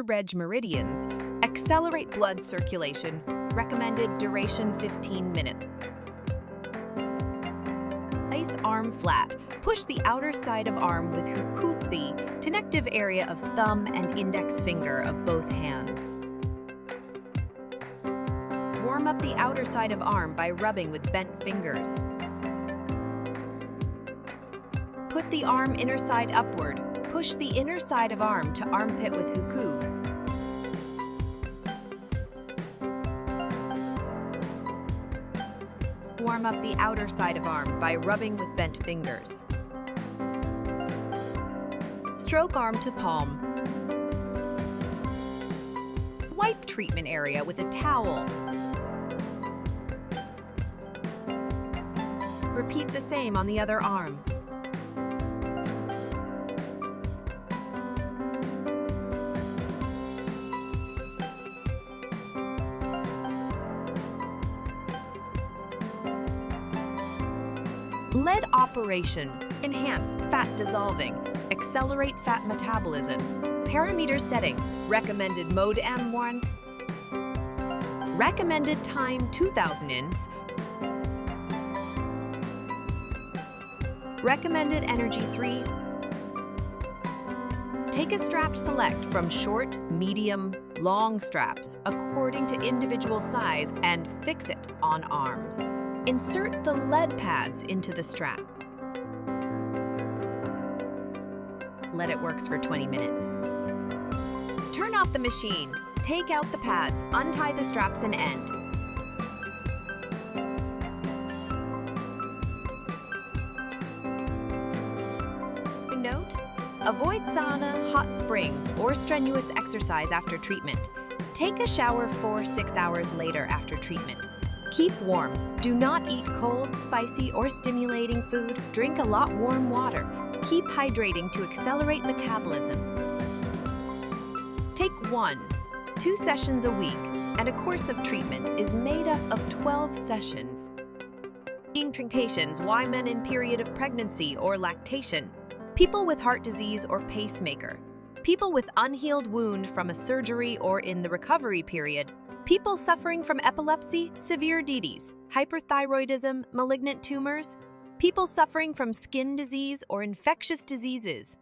reg meridians, accelerate blood circulation, recommended duration 15 minutes. Place arm flat. Push the outer side of arm with the connective area of thumb and index finger of both hands. Warm up the outer side of arm by rubbing with bent fingers. Put the arm inner side upward. Push the inner side of arm to armpit with huku. Warm up the outer side of arm by rubbing with bent fingers. Stroke arm to palm. Wipe treatment area with a towel. Repeat the same on the other arm. Lead operation. Enhance fat dissolving. Accelerate fat metabolism. Parameter setting. Recommended mode M1. Recommended time 2000 ins. Recommended energy 3. Take a strap select from short, medium, long straps according to individual size and fix it on arms. Insert the lead pads into the strap. Let it work for 20 minutes. Turn off the machine. Take out the pads, untie the straps and end. Note: avoid sauna, hot springs, or strenuous exercise after treatment. Take a shower 4-6 hours later after treatment. Keep warm. Do not eat cold, spicy, or stimulating food. Drink a lot warm water. Keep hydrating to accelerate metabolism. Take 1-2 sessions a week, and a course of treatment is made up of 12 sessions. Truncations, why men in period of pregnancy or lactation, people with heart disease or pacemaker, people with unhealed wound from a surgery or in the recovery period, people suffering from epilepsy, severe diabetes, hyperthyroidism, malignant tumors, people suffering from skin disease or infectious diseases,